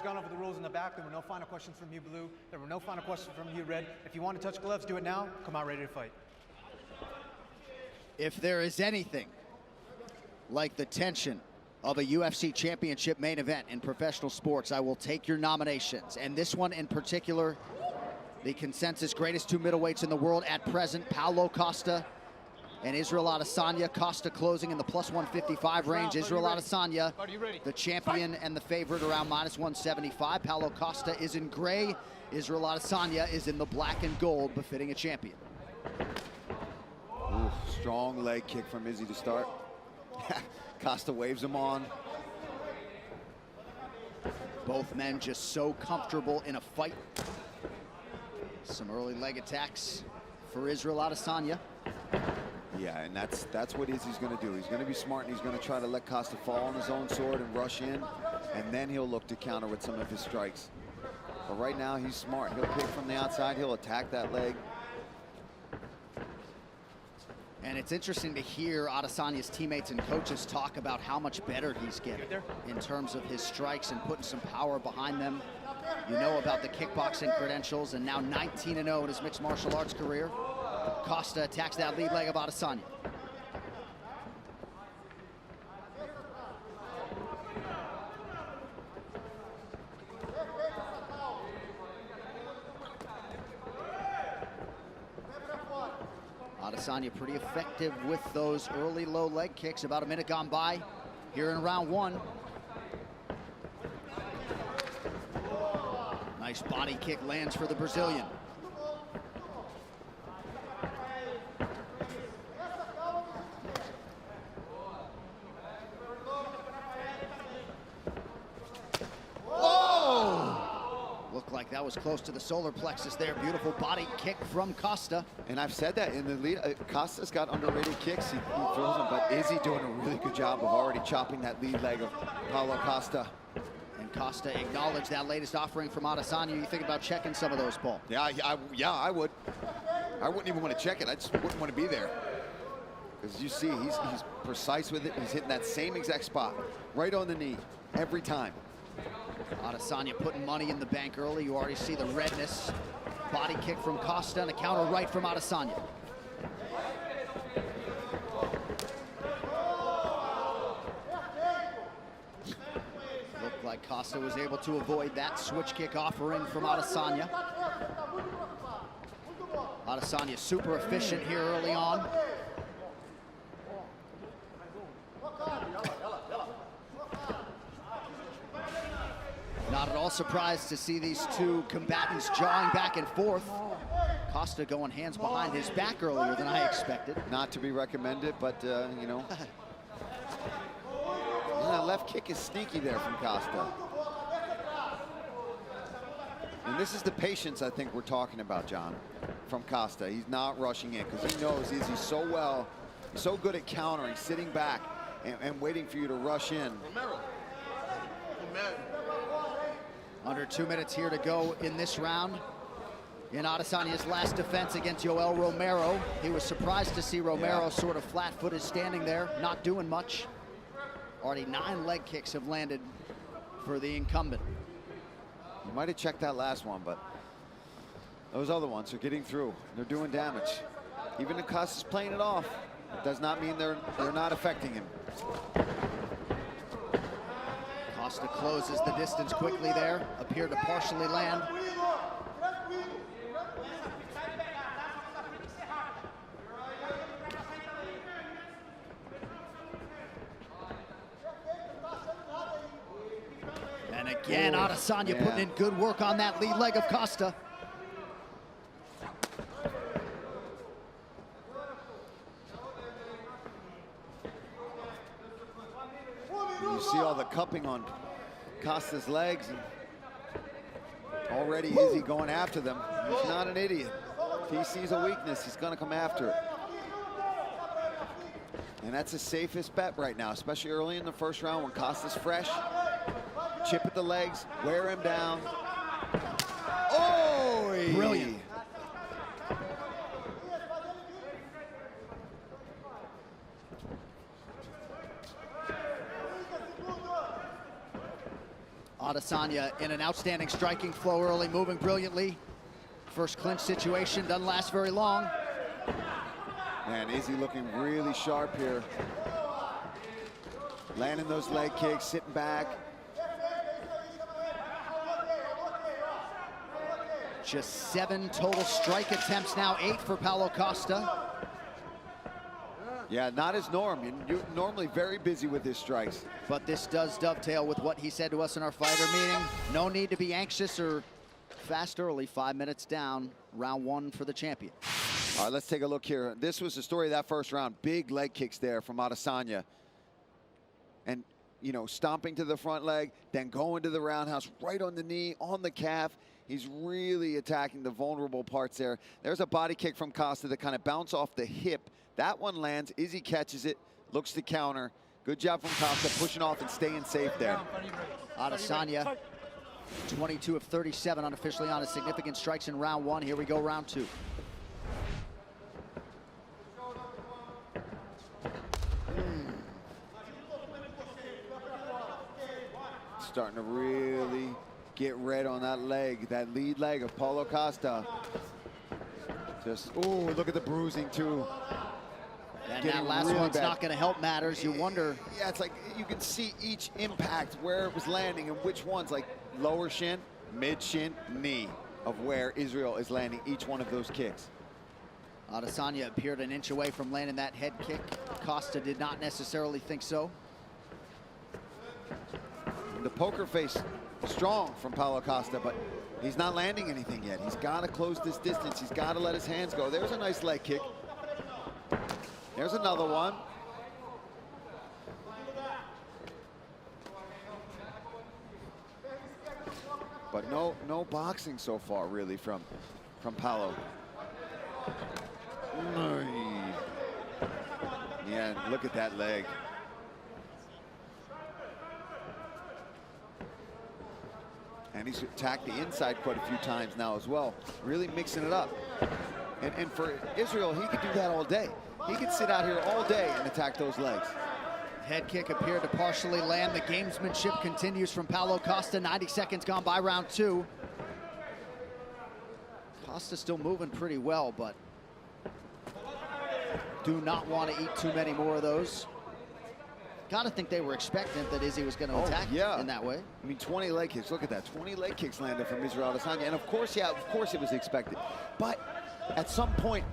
gone over the rules in the back. There were no final questions from you, Blue. There were no final questions from you, Red. If you want to touch gloves, do it now. Come out ready to fight. If there is anything like the tension of a UFC championship main event in professional sports, I will take your nominations. And this one in particular, the consensus greatest two middleweights in the world at present, Paulo Costa and Israel Adesanya. Costa closing in the plus 155 range. Israel Adesanya, the champion and the favorite, around minus 175. Paulo Costa is in gray. Israel Adesanya is in the black and gold, befitting a champion. Ooh, strong leg kick from Izzy to start. Costa waves him on. Both men just so comfortable in a fight. Some early leg attacks for Israel Adesanya. Yeah, and that's what Izzy's going to do. He's going to be smart, and he's going to try to let Costa fall on his own sword and rush in, and then he'll look to counter with some of his strikes. But right now, he's smart. He'll pick from the outside. He'll attack that leg. And it's interesting to hear Adesanya's teammates and coaches talk about how much better he's getting in terms of his strikes and putting some power behind them. You know about the kickboxing credentials, and now 19-0 in his mixed martial arts career. Costa attacks that lead leg of Adesanya. Adesanya pretty effective with those early low leg kicks. About a minute gone by here in round one. Nice body kick lands for the Brazilian. Looked like that was close to the solar plexus there. Beautiful body kick from Costa. And I've said that in the lead. Costa's got underrated kicks. He throws them, but Izzy doing a really good job of already chopping that lead leg of Paulo Costa. And Costa acknowledged that latest offering from Adesanya. You think about checking some of those, Paul? Yeah, I would. I wouldn't even want to check it. I just wouldn't want to be there. Because you see, he's precise with it. He's hitting that same exact spot, right on the knee, every time. Adesanya putting money in the bank early. You already see the redness. Body kick from Costa and a counter right from Adesanya. Looked like Costa was able to avoid that switch kick offering from Adesanya. Adesanya super efficient here early on. Not at all surprised to see these two combatants jawing back and forth. Costa going hands behind his back earlier than I expected. Not to be recommended, but, you know. That left kick is sneaky there from Costa. And this is the patience I think we're talking about, John, from Costa. He's not rushing in because he knows Izzy's so good at countering, sitting back and waiting for you to rush in. Under 2 minutes here to go in this round. In Adesanya's last defense against Yoel Romero, he was surprised to see Romero sort of flat-footed standing there, not doing much. Already 9 leg kicks have landed for the incumbent. You might have checked that last one, but those other ones are getting through. They're doing damage. Even if Costa's playing it off, it does not mean they're not affecting him. Costa closes the distance quickly there, appeared to partially land. And again, Adesanya putting in good work on that lead leg of Costa. You see all the cupping on Costa's legs, and already Izzy going after them. He's not an idiot. If he sees a weakness, he's going to come after it. And that's the safest bet right now, especially early in the first round when Costa's fresh. Chip at the legs, wear him down. Oh! Brilliant. Adesanya in an outstanding striking flow early, moving brilliantly. First clinch situation doesn't last very long. Man, Izzy looking really sharp here. Landing those leg kicks, sitting back. Just 7 total strike attempts now, 8 for Paulo Costa. Yeah, not his norm. You're normally very busy with his strikes. But this does dovetail with what he said to us in our fighter meeting. No need to be anxious or fast early. 5 minutes down, round 1 for the champion. All right, let's take a look here. This was the story of that first round. Big leg kicks there from Adesanya. And, you know, stomping to the front leg, then going to the roundhouse, right on the knee, on the calf. He's really attacking the vulnerable parts there. There's a body kick from Costa that kind of bounced off the hip. That one lands. Izzy catches it, looks to counter. Good job from Costa, pushing off and staying safe there. Adesanya, 22 of 37 unofficially on his significant strikes in round 1. Here we go, round 2. Starting to really get red on that leg, that lead leg of Paulo Costa. Just, oh, look at the bruising too. And that last really one's bad. not going to help matters. You wonder. Yeah, it's like you can see each impact, where it was landing and which ones, like lower shin, mid shin, knee, of where Israel is landing each one of those kicks. Adesanya appeared an inch away from landing that head kick. Costa did not necessarily think so. The poker face strong from Paulo Costa, but he's not landing anything yet. He's got to close this distance. He's got to let his hands go. There's a nice leg kick. There's another one. But no boxing so far, really, from Paulo. Yeah, look at that leg. And he's attacked the inside quite a few times now as well, really mixing it up. And for Israel, he could do that all day. He could sit out here all day and attack those legs. Head kick appeared to partially land. The gamesmanship continues from Paulo Costa. 90 seconds gone by round 2. Costa still moving pretty well, but do not want to eat too many more of those. Got to think they were expectant that Izzy was going to attack in that way. I mean, 20 leg kicks. Look at that. 20 leg kicks landed from Israel Adesanya. And of course it was expected. But at some point,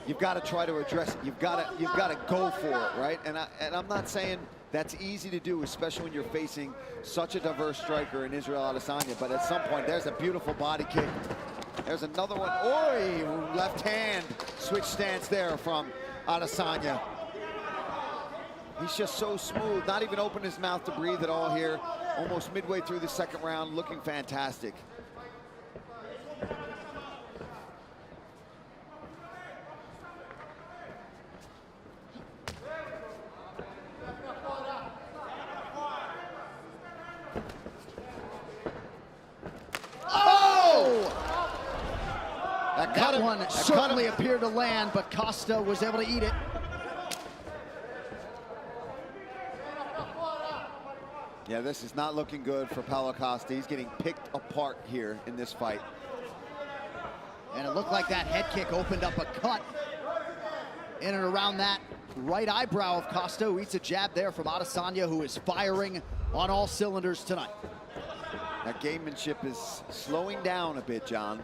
you've got to try to address it. You've got to go for it, right? And I'm not saying that's easy to do, especially when you're facing such a diverse striker in Israel Adesanya. But at some point, there's a beautiful body kick. There's another one. Oi! Left hand switch stance there from Adesanya. He's just so smooth, not even opening his mouth to breathe at all here. Almost midway through the second round, looking fantastic. Oh! That one certainly appeared to land, but Costa was able to eat it. Yeah, this is not looking good for Paulo Costa. He's getting picked apart here in this fight. And it looked like that head kick opened up a cut in and around that right eyebrow of Costa, who eats a jab there from Adesanya, who is firing on all cylinders tonight. That gamemanship is slowing down a bit, John.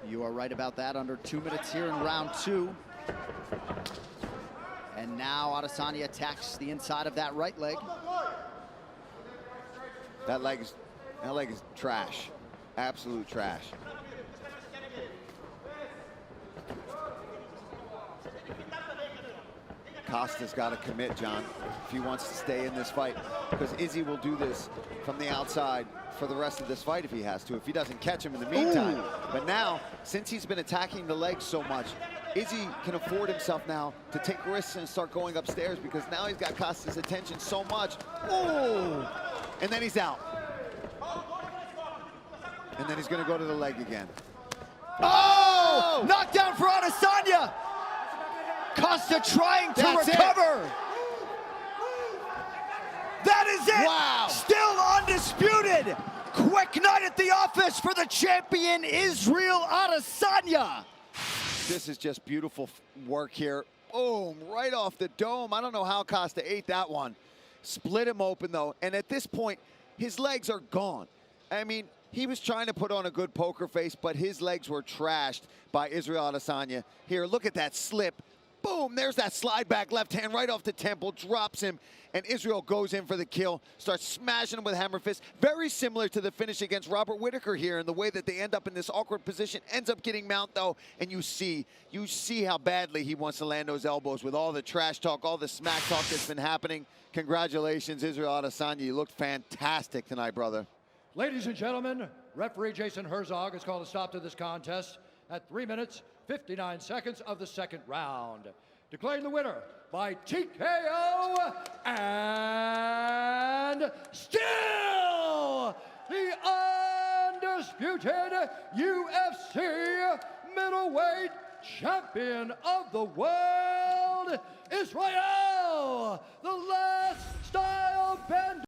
You are right about that. Under 2 minutes here in round 2. And now Adesanya attacks the inside of that right leg. That leg is trash. Absolute trash. Costa's got to commit, John, if he wants to stay in this fight, because Izzy will do this from the outside for the rest of this fight if he has to, if he doesn't catch him in the meantime. But now, since he's been attacking the legs so much, Izzy can afford himself now to take risks and start going upstairs, because now he's got Costa's attention so much. Ooh! And then he's out. And then he's going to go to the leg again. Oh! Knockdown for Adesanya! Costa trying to recover! That is it. Wow. Still undisputed. Quick night at the office for the champion, Israel Adesanya. This is just beautiful work here. Boom, right off the dome. I don't know how Costa ate that one. Split him open, though. And at this point, his legs are gone. I mean, he was trying to put on a good poker face, but his legs were trashed by Israel Adesanya. Here, look at that slip. Boom, there's that slide back left hand right off the temple, drops him, and Israel goes in for the kill, starts smashing him with hammer fist. Very similar to the finish against Robert Whittaker here in the way that they end up in this awkward position. Ends up getting mount, though, and you see how badly he wants to land those elbows with all the trash talk, all the smack talk that's been happening. Congratulations, Israel Adesanya. You looked fantastic tonight, brother. Ladies and gentlemen, referee Jason Herzog has called a stop to this contest at 3 minutes, 59 seconds of the second round. Declaring the winner by TKO and still the undisputed UFC middleweight champion of the world, Israel, the last style bender.